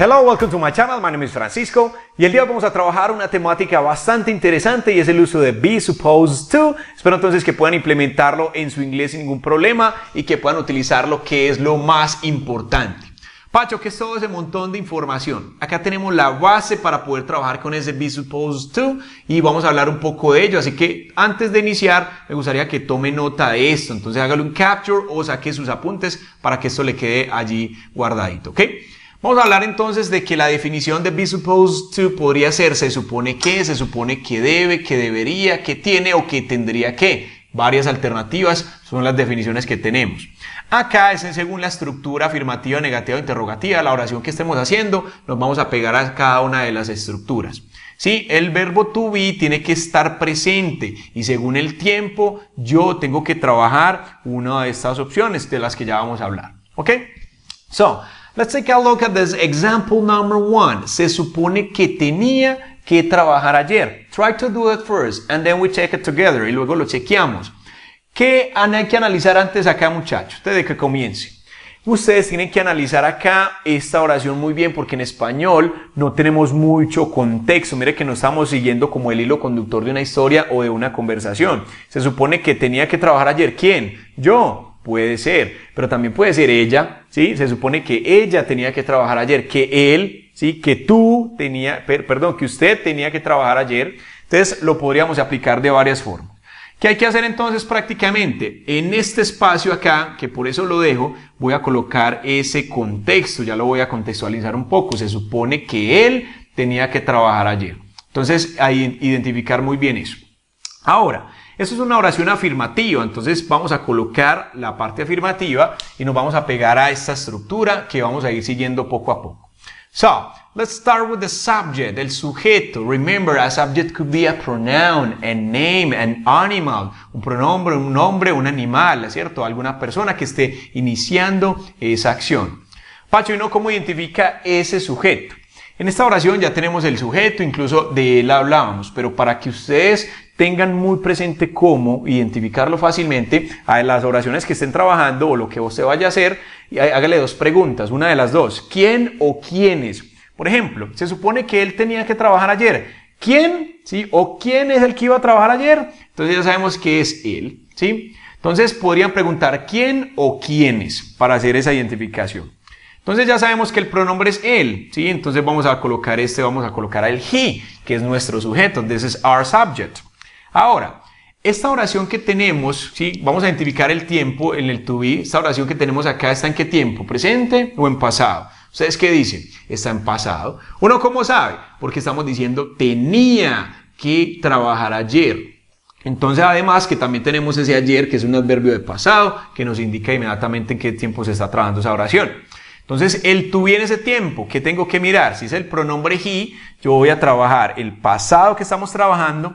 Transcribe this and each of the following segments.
Hello, welcome to my channel. My name is Francisco y el día de hoy vamos a trabajar una temática bastante interesante y es el uso de be supposed to. Espero entonces que puedan implementarlo en su inglés sin ningún problema y que puedan utilizarlo, que es lo más importante. Pacho, ¿qué es todo ese montón de información? Acá tenemos la base para poder trabajar con ese be supposed to y vamos a hablar un poco de ello. Así que antes de iniciar, me gustaría que tome nota de esto. Entonces hágale un capture o saque sus apuntes para que esto le quede allí guardadito, ¿ok? Vamos a hablar entonces de que la definición de be supposed to podría ser se supone que debe, que debería, que tiene o que tendría que. Varias alternativas son las definiciones que tenemos. Acá es según la estructura afirmativa, negativa o interrogativa, la oración que estemos haciendo, nos vamos a pegar a cada una de las estructuras. Sí, el verbo to be tiene que estar presente y según el tiempo yo tengo que trabajar una de estas opciones de las que ya vamos a hablar. ¿Ok? So, let's take a look at this example number 1. Se supone que tenía que trabajar ayer. Try to do it first and then we check it together y luego lo chequeamos. ¿Qué hay que analizar antes acá, muchachos? Antes de que comience. Ustedes tienen que analizar acá esta oración muy bien porque en español no tenemos mucho contexto. Mire que no estamos siguiendo como el hilo conductor de una historia o de una conversación. Se supone que tenía que trabajar ayer. ¿Quién? Yo. Puede ser, pero también puede ser ella, ¿sí? Se supone que ella tenía que trabajar ayer, que él, ¿sí? Que que usted tenía que trabajar ayer. Entonces lo podríamos aplicar de varias formas. ¿Qué hay que hacer entonces prácticamente? En este espacio acá, que por eso lo dejo, voy a colocar ese contexto, ya lo voy a contextualizar un poco. Se supone que él tenía que trabajar ayer. Entonces, ahí identificar muy bien eso. Ahora, esto es una oración afirmativa, entonces vamos a colocar la parte afirmativa y nos vamos a pegar a esta estructura que vamos a ir siguiendo poco a poco. So, let's start with the subject, el sujeto. Remember, a subject could be a pronoun, a name, an animal, un pronombre, un nombre, un animal, ¿cierto? Alguna persona que esté iniciando esa acción. Pacho, ¿y no cómo identifica ese sujeto? En esta oración ya tenemos el sujeto, incluso de él hablábamos, pero para que ustedes tengan muy presente cómo identificarlo fácilmente a las oraciones que estén trabajando o lo que usted vaya a hacer, hágale dos preguntas, una de las dos. ¿Quién o quiénes? Por ejemplo, se supone que él tenía que trabajar ayer. ¿Quién? ¿Sí? ¿O quién es el que iba a trabajar ayer? Entonces ya sabemos que es él, ¿sí? Entonces podrían preguntar quién o quiénes para hacer esa identificación. Entonces ya sabemos que el pronombre es él, ¿sí? Entonces vamos a colocar el he, que es nuestro sujeto. This is our subject. Ahora, esta oración que tenemos, ¿sí? Vamos a identificar el tiempo en el to be. Esta oración que tenemos acá está en qué tiempo, presente o en pasado. ¿Ustedes qué dicen? Está en pasado. ¿Uno cómo sabe? Porque estamos diciendo tenía que trabajar ayer. Entonces, además que también tenemos ese ayer, que es un adverbio de pasado, que nos indica inmediatamente en qué tiempo se está trabajando esa oración. Entonces, el to be en ese tiempo, ¿qué tengo que mirar? Si es el pronombre he, yo voy a trabajar el pasado que estamos trabajando,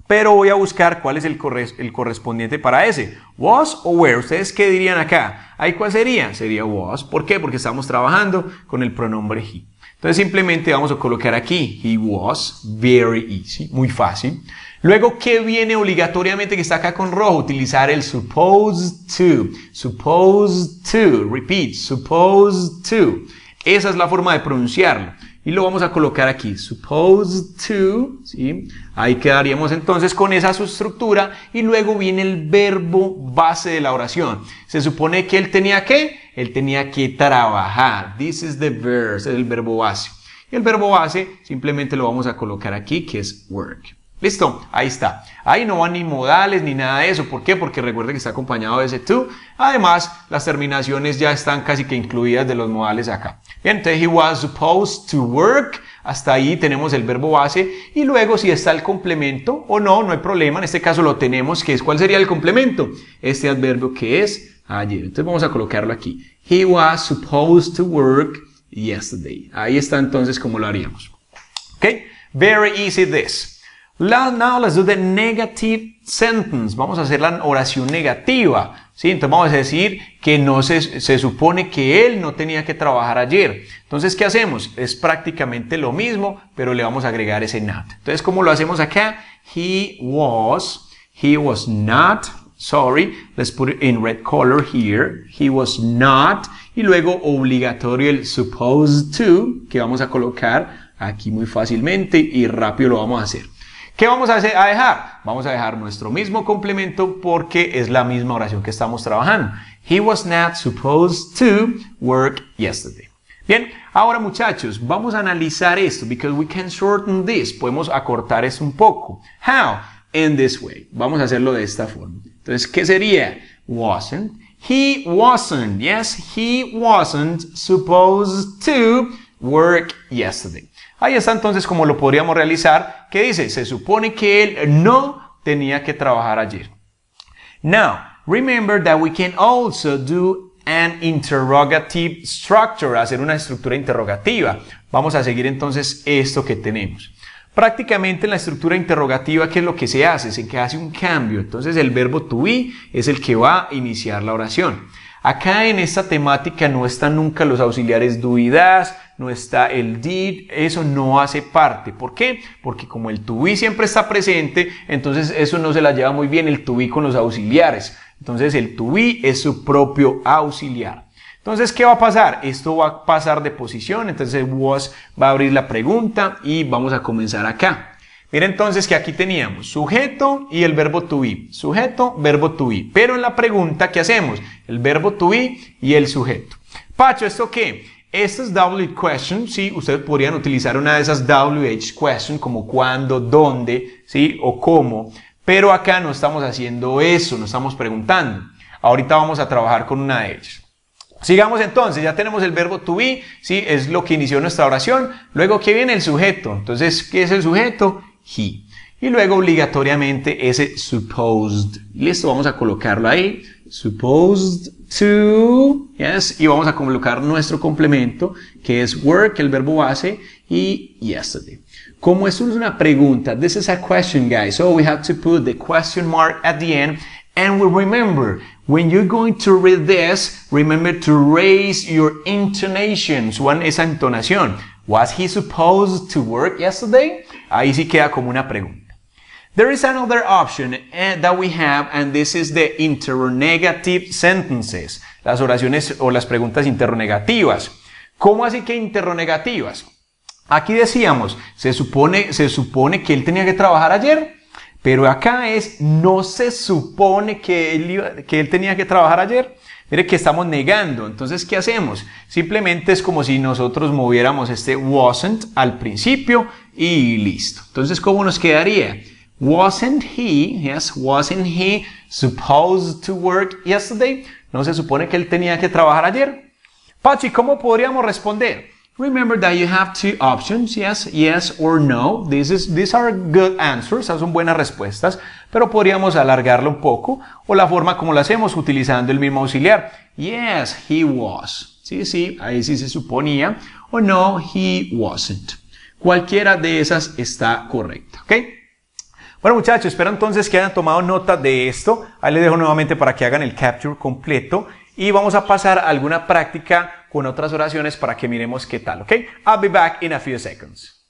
pero voy a buscar cuál es el correspondiente para ese. Was o were. ¿Ustedes qué dirían acá? ¿Ahí cuál sería? Sería was. ¿Por qué? Porque estamos trabajando con el pronombre he. Entonces, simplemente vamos a colocar aquí, he was, very easy, muy fácil. Luego, ¿qué viene obligatoriamente que está acá con rojo? Utilizar el supposed to, repeat, supposed to. Esa es la forma de pronunciarlo. Y lo vamos a colocar aquí, supposed to, ¿sí? Ahí quedaríamos entonces con esa subestructura y luego viene el verbo base de la oración. Se supone que él tenía que trabajar. This is the verb, es el verbo base. Y el verbo base simplemente lo vamos a colocar aquí, que es work. ¿Listo? Ahí está. Ahí no van ni modales ni nada de eso. ¿Por qué? Porque recuerden que está acompañado de ese to. Además, las terminaciones ya están casi que incluidas de los modales acá. Bien, entonces, he was supposed to work. Hasta ahí tenemos el verbo base. Y luego, si está el complemento o no, no hay problema. En este caso lo tenemos, que es, ¿cuál sería el complemento? Este adverbio que es ayer. Entonces, vamos a colocarlo aquí. He was supposed to work yesterday. Ahí está entonces como lo haríamos. ¿Ok? Very easy this. Now let's do the negative sentence. Vamos a hacer la oración negativa, ¿sí? Entonces vamos a decir que no se supone que él no tenía que trabajar ayer. Entonces, ¿qué hacemos? Es prácticamente lo mismo, pero le vamos a agregar ese not. Entonces, ¿cómo lo hacemos acá? He was not, sorry, let's put it in red color here. He was not. Y luego obligatorio el supposed to, que vamos a colocar aquí muy fácilmente y rápido lo vamos a hacer. ¿Qué vamos a dejar? Vamos a dejar nuestro mismo complemento porque es la misma oración que estamos trabajando. He was not supposed to work yesterday. Bien, ahora muchachos, vamos a analizar esto, because we can shorten this. Podemos acortar esto un poco. How? In this way. Vamos a hacerlo de esta forma. Entonces, ¿qué sería? Wasn't. He wasn't. Yes, he wasn't supposed to work yesterday. Ahí está entonces como lo podríamos realizar. ¿Qué dice? Se supone que él no tenía que trabajar ayer. Now, remember that we can also do an interrogative structure, hacer una estructura interrogativa. Vamos a seguir entonces esto que tenemos. Prácticamente en la estructura interrogativa, ¿qué es lo que se hace? Se hace un cambio. Entonces el verbo to be es el que va a iniciar la oración. Acá en esta temática no están nunca los auxiliares do y das, no está el did, eso no hace parte. ¿Por qué? Porque como el to be siempre está presente, entonces eso no se la lleva muy bien el to be con los auxiliares. Entonces el to be es su propio auxiliar. Entonces, ¿qué va a pasar? Esto va a pasar de posición, entonces el was va a abrir la pregunta y vamos a comenzar acá. Mira entonces que aquí teníamos sujeto y el verbo to be. Sujeto, verbo to be. Pero en la pregunta, ¿qué hacemos? El verbo to be y el sujeto. Pacho, ¿esto qué? Esto es WH question, ¿sí? Ustedes podrían utilizar una de esas WH question como cuándo, dónde, ¿sí? O cómo. Pero acá no estamos haciendo eso, no estamos preguntando. Ahorita vamos a trabajar con una de ellas. Sigamos entonces, ya tenemos el verbo to be, ¿sí? Es lo que inició nuestra oración. Luego, ¿qué viene? El sujeto. Entonces, ¿qué es el sujeto? He. Y luego, obligatoriamente, ese supposed. Listo, vamos a colocarlo ahí. Supposed to, yes. Y vamos a colocar nuestro complemento, que es work, el verbo base, y yesterday. Como esto es una pregunta, this is a question, guys. So we have to put the question mark at the end. And we remember, when you're going to read this, remember to raise your intonation. Suban esa entonación. Was he supposed to work yesterday? Ahí sí queda como una pregunta. There is another option that we have, and this is the interrogative sentences. Las oraciones o las preguntas interrogativas. ¿Cómo así que interrogativas? Aquí decíamos, se supone que él tenía que trabajar ayer. Pero acá es, no se supone que él tenía que trabajar ayer. Mire que estamos negando. Entonces, ¿qué hacemos? Simplemente es como si nosotros moviéramos este wasn't al principio y listo. Entonces, ¿cómo nos quedaría? Wasn't he, yes, wasn't he supposed to work yesterday? ¿No se supone que él tenía que trabajar ayer? Pachi, ¿cómo podríamos responder? Remember that you have two options, yes or no. These are good answers, esas son buenas respuestas, pero podríamos alargarlo un poco, o la forma como lo hacemos utilizando el mismo auxiliar. Yes, he was. Sí, ahí sí se suponía. O no, he wasn't. Cualquiera de esas está correcta, ¿ok? Bueno muchachos, espero entonces que hayan tomado nota de esto. Ahí les dejo nuevamente para que hagan el capture completo. Y vamos a pasar a alguna práctica con otras oraciones para que miremos qué tal, ¿ok? I'll be back in a few seconds.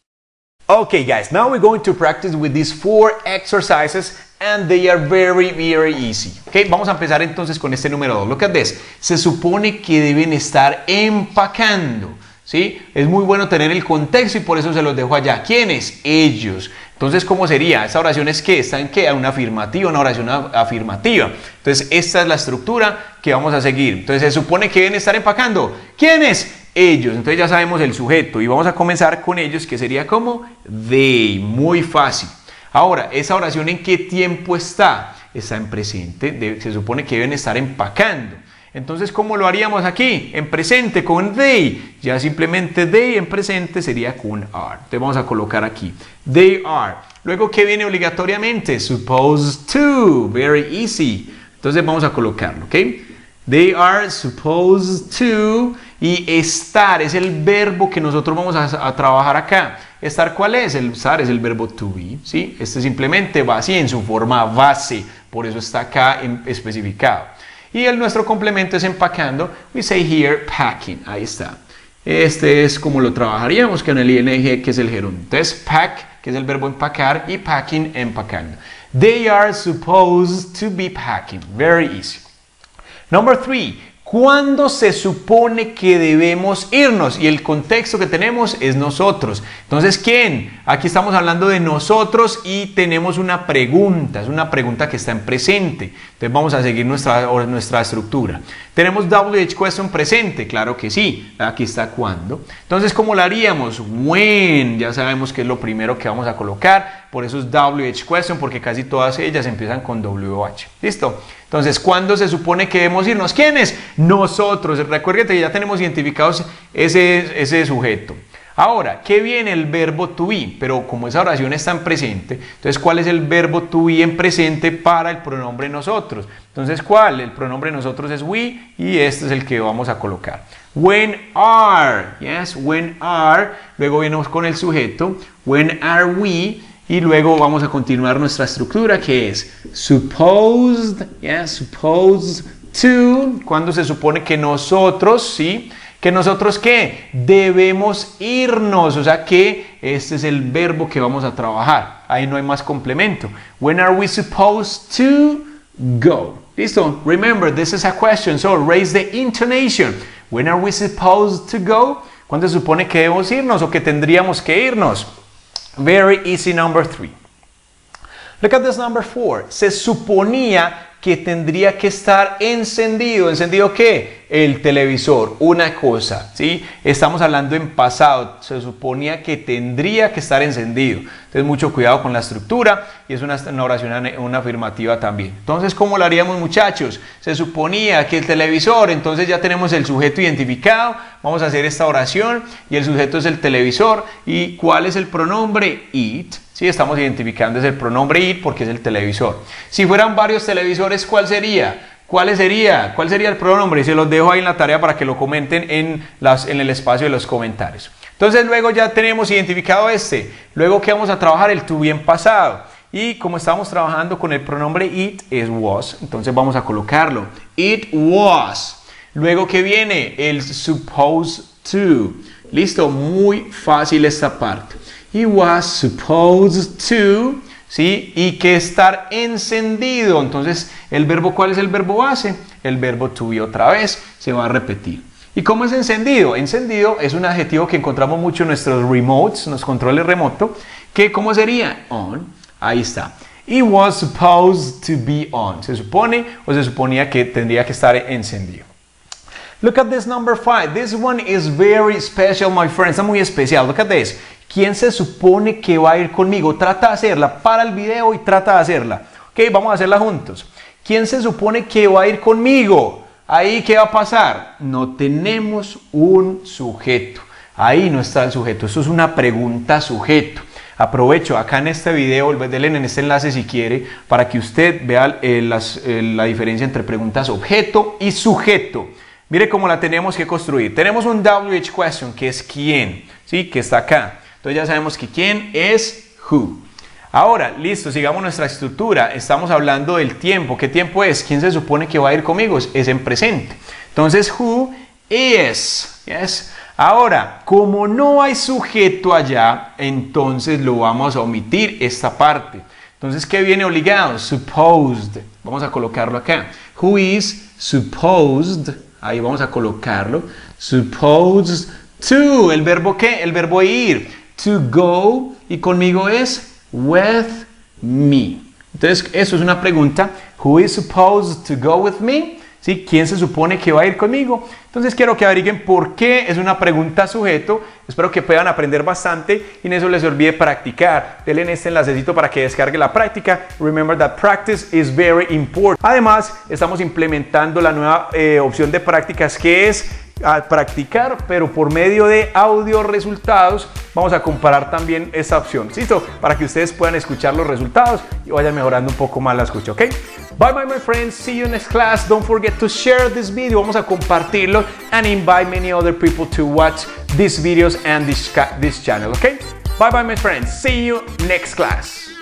Okay guys, now we're going to practice with these 4 exercises and they are very easy. Okay, vamos a empezar entonces con este número 2. Look at this. Se supone que deben estar empacando, ¿sí? Es muy bueno tener el contexto y por eso se los dejo allá. ¿Quiénes? Ellos. Entonces, ¿cómo sería? Esta oración es que está en qué? Una afirmativa, una oración afirmativa. Entonces, esta es la estructura que vamos a seguir. Entonces, se supone que deben estar empacando. ¿Quiénes? Ellos. Entonces, ya sabemos el sujeto y vamos a comenzar con ellos, que sería como they. Muy fácil. Ahora, ¿esa oración en qué tiempo está? Está en presente. Se supone que deben estar empacando. Entonces, ¿cómo lo haríamos aquí? En presente con they. Ya simplemente they en presente sería con are. Entonces vamos a colocar aquí. They are. Luego, ¿qué viene obligatoriamente? Supposed to. Very easy. Entonces vamos a colocarlo, ¿ok? They are supposed to. Y estar es el verbo que nosotros vamos a trabajar acá. ¿Estar cuál es? El estar es el verbo to be, ¿sí? Este simplemente va así en su forma base. Por eso está acá especificado. Y nuestro complemento es empacando. We say here packing. Ahí está. Este es como lo trabajaríamos con el ing, que es el gerundio. Entonces, pack, que es el verbo empacar, y packing, empacando. They are supposed to be packing. Very easy. Number 3. ¿Cuándo se supone que debemos irnos? Y el contexto que tenemos es nosotros. Entonces, ¿quién? Aquí estamos hablando de nosotros y tenemos una pregunta. Es una pregunta que está en presente. Entonces vamos a seguir nuestra estructura. ¿Tenemos WH question presente? Claro que sí. Aquí está cuándo. Entonces, ¿cómo lo haríamos? When. Ya sabemos que es lo primero que vamos a colocar. Por eso es WH question, porque casi todas ellas empiezan con WH. ¿Listo? Entonces, ¿cuándo se supone que debemos irnos? ¿Quiénes? Nosotros. Recuerden que ya tenemos identificados ese sujeto. Ahora, ¿qué viene? El verbo to be, pero como esa oración está en presente, entonces, ¿cuál es el verbo to be en presente para el pronombre nosotros? Entonces, ¿cuál? El pronombre nosotros es we y este es el que vamos a colocar. When are, yes, when are, luego venimos con el sujeto, when are we, y luego vamos a continuar nuestra estructura que es supposed, yes, supposed to, cuando se supone que nosotros, ¿sí? Que nosotros, ¿qué? Debemos irnos, o sea que este es el verbo que vamos a trabajar. Ahí no hay más complemento. When are we supposed to go? ¿Listo? Remember, this is a question, so raise the intonation. When are we supposed to go? ¿Cuándo se supone que debemos irnos o que tendríamos que irnos? Very easy, number 3. Look at this number 4. Se suponía que tendría que estar encendido. ¿Encendido qué? El televisor. Una cosa, ¿sí? Estamos hablando en pasado. Se suponía que tendría que estar encendido. Entonces, mucho cuidado con la estructura. Y es una oración, una afirmativa también. Entonces, ¿cómo lo haríamos, muchachos? Se suponía que el televisor. Entonces, ya tenemos el sujeto identificado. Vamos a hacer esta oración. Y el sujeto es el televisor. ¿Y cuál es el pronombre? It. Sí, estamos identificando es el pronombre it porque es el televisor. Si fueran varios televisores, ¿cuál sería? ¿Cuál sería el pronombre? Se los dejo ahí en la tarea para que lo comenten en el espacio de los comentarios. Entonces luego ya tenemos identificado este. Luego que vamos a trabajar el to be en pasado. Y como estamos trabajando con el pronombre it, es was. Entonces vamos a colocarlo. It was. Luego que viene el supposed to. Listo, muy fácil esta parte. He was supposed to, ¿sí? Y que estar encendido. Entonces, ¿el verbo cuál es el verbo base? El verbo to be otra vez se va a repetir. ¿Y cómo es encendido? Encendido es un adjetivo que encontramos mucho en nuestros remotes, en los controles remotos. Que ¿cómo sería? On. Ahí está. He was supposed to be on. Se supone o se suponía que tendría que estar encendido. Look at this number 5. This one is very special, my friends. Está muy especial. Look at this. ¿Quién se supone que va a ir conmigo? Trata de hacerla. Para el video y trata de hacerla. Ok, vamos a hacerla juntos. ¿Quién se supone que va a ir conmigo? Ahí, ¿qué va a pasar? No tenemos un sujeto. Ahí no está el sujeto. Eso es una pregunta sujeto. Aprovecho acá en este video, denle en este enlace si quiere, para que usted vea la diferencia entre preguntas objeto y sujeto. Mire cómo la tenemos que construir. Tenemos un WH question que es quién, ¿sí? Que está acá. Entonces ya sabemos que quién es who. Ahora, listo, sigamos nuestra estructura. Estamos hablando del tiempo. ¿Qué tiempo es? ¿Quién se supone que va a ir conmigo? Es en presente. Entonces, who is. Yes. Ahora, como no hay sujeto allá, entonces lo vamos a omitir esta parte. Entonces, ¿qué viene obligado? Supposed. Vamos a colocarlo acá. Who is supposed. Ahí vamos a colocarlo. Supposed to. ¿El verbo qué? El verbo ir. To go. Y conmigo es with me. Entonces, eso es una pregunta. Who is supposed to go with me? ¿Sí? ¿Quién se supone que va a ir conmigo? Entonces, quiero que averigüen por qué es una pregunta sujeto. Espero que puedan aprender bastante y en eso les olvide practicar. Denle en este enlacecito para que descargue la práctica. Remember that practice is very important. Además, estamos implementando la nueva opción de prácticas que es practicar, pero por medio de audio resultados. Vamos a comparar también esta opción, ¿listo? Para que ustedes puedan escuchar los resultados y vayan mejorando un poco más la escucha, ¿ok? Bye bye my friends, see you next class. Don't forget to share this video. Vamos a compartirlo and invite many other people to watch these videos and this channel, ¿ok? Bye bye my friends, see you next class.